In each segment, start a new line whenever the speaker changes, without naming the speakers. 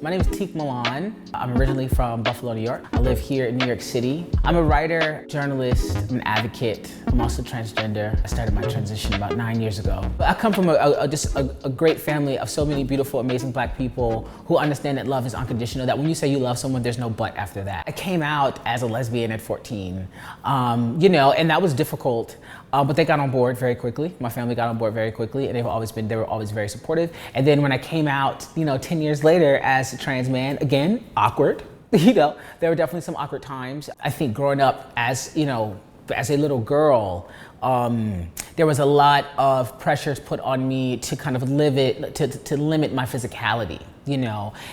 My name is Tiq Milan. I'm originally from Buffalo, New York. I live here in New York City. I'm a writer, journalist, I'm an advocate. I'm also transgender. I started my transition about 9 years ago. I come from a great family of so many beautiful, amazing Black people who understand that love is unconditional, that when you say you love someone, there's no but after that. I came out as a lesbian at 14, and that was difficult. But they got on board very quickly. My family got on board very quickly, and they were always very supportive. And then when I came out, 10 years later as a trans man, again, awkward. There were definitely some awkward times. I think growing up as a little girl, there was a lot of pressures put on me to kind of to limit my physicality.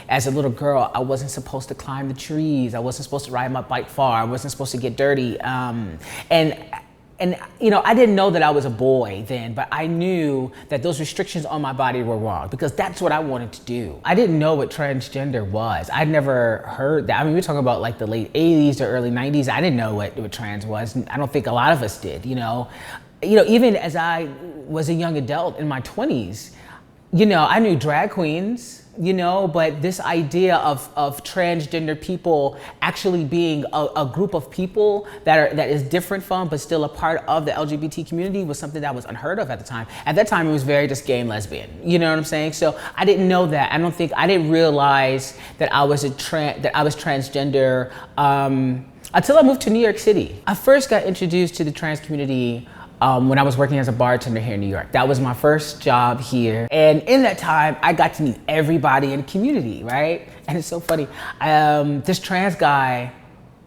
As a little girl, I wasn't supposed to climb the trees. I wasn't supposed to ride my bike far. I wasn't supposed to get dirty. And I didn't know that I was a boy then, but I knew that those restrictions on my body were wrong because that's what I wanted to do. I didn't know what transgender was. I'd never heard that. I mean, we're talking about like the late 80s or early 90s. I didn't know what trans was. I don't think a lot of us did, Even as I was a young adult in my 20s, I knew drag queens, but this idea of transgender people actually being a group of people that is different from, but still a part of the LGBT community was something that was unheard of at the time. At that time, it was very just gay and lesbian. You know what I'm saying? So I didn't know that. I didn't realize that I was transgender until I moved to New York City. I first got introduced to the trans community when I was working as a bartender here in New York. That was my first job here. And in that time, I got to meet everybody in the community, right? And it's so funny. This trans guy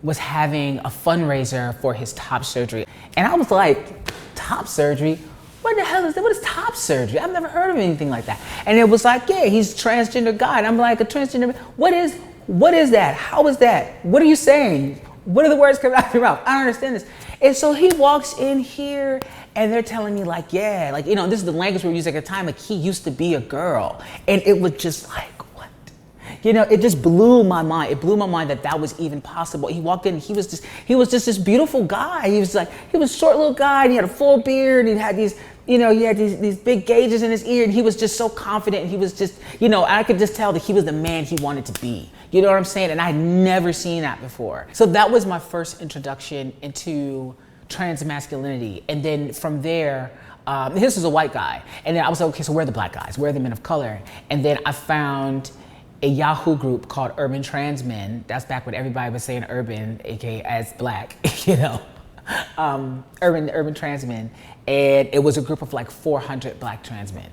was having a fundraiser for his top surgery. And I was like, top surgery? What the hell is that? What is top surgery? I've never heard of anything like that. And it was like, yeah, he's a transgender guy. And I'm like, a transgender, what is that? How is that? What are you saying? What are the words coming out of your mouth? I don't understand this. And so he walks in here and they're telling me like, this is the language we were using at the time, like he used to be a girl. And it was just like, what? It just blew my mind. It blew my mind that was even possible. He walked in, he was just this beautiful guy. He was a short little guy and he had a full beard and he had these, he had these big gauges in his ear and he was just so confident and he was just, I could just tell that he was the man he wanted to be. You know what I'm saying? And I had never seen that before. So that was my first introduction into trans masculinity. And then from there, this was a white guy. And then I was like, okay, so where are the Black guys? Where are the men of color? And then I found a Yahoo group called Urban Trans Men. That's back when everybody was saying urban, AKA as Black, Urban Trans Men. And it was a group of like 400 Black trans men.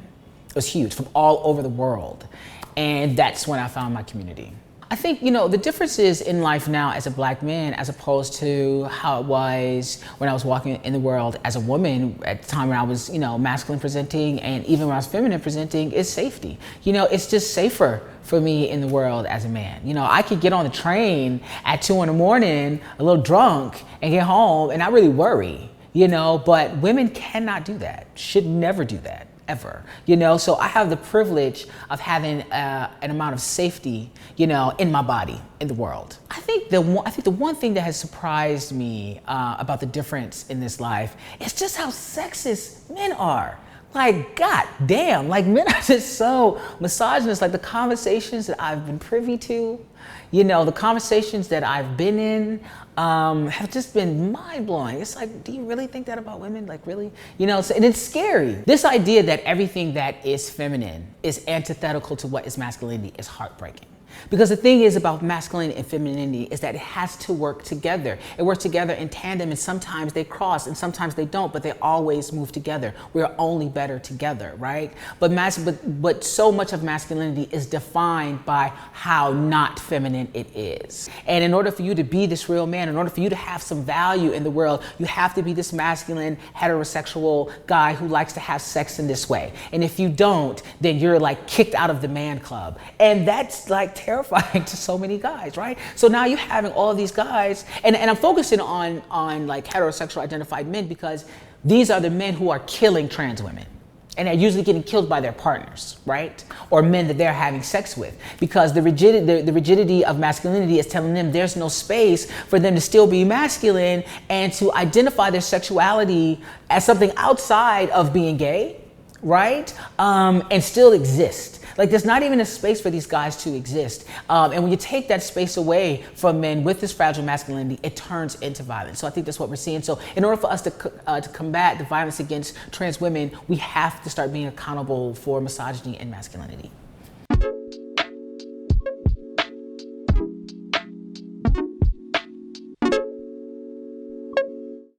It was huge, from all over the world. And that's when I found my community. I think, the differences in life now as a Black man as opposed to how it was when I was walking in the world as a woman at the time when I was, masculine presenting and even when I was feminine presenting is safety. It's just safer for me in the world as a man. I could get on the train at 2 a.m, a little drunk and get home and not really worry, but women cannot do that, should never do that. Ever, so I have the privilege of having an amount of safety, in my body, in the world. I think the one thing that has surprised me about the difference in this life is just how sexist men are. Like, god damn, like men are just so misogynist. Like the conversations that I've been privy to, the conversations that I've been in have just been mind-blowing. It's like, do you really think that about women? Like, really? So, and it's scary. This idea that everything that is feminine is antithetical to what is masculinity is heartbreaking. Because the thing is about masculinity and femininity is that it has to work together. It works together in tandem, and sometimes they cross and sometimes they don't, but they always move together. We're only better together, right? But so much of masculinity is defined by how not feminine it is. And in order for you to be this real man, in order for you to have some value in the world, you have to be this masculine, heterosexual guy who likes to have sex in this way. And if you don't, then you're like kicked out of the man club. And that's like terrifying to so many guys, right? So now you're having all of these guys, and I'm focusing on like heterosexual identified men because these are the men who are killing trans women. And they're usually getting killed by their partners, right? Or men that they're having sex with. Because the rigidity of masculinity is telling them there's no space for them to still be masculine and to identify their sexuality as something outside of being gay, right? And still exist. Like there's not even a space for these guys to exist. And when you take that space away from men with this fragile masculinity, it turns into violence. So I think that's what we're seeing. So in order for us to combat the violence against trans women, we have to start being accountable for misogyny and masculinity.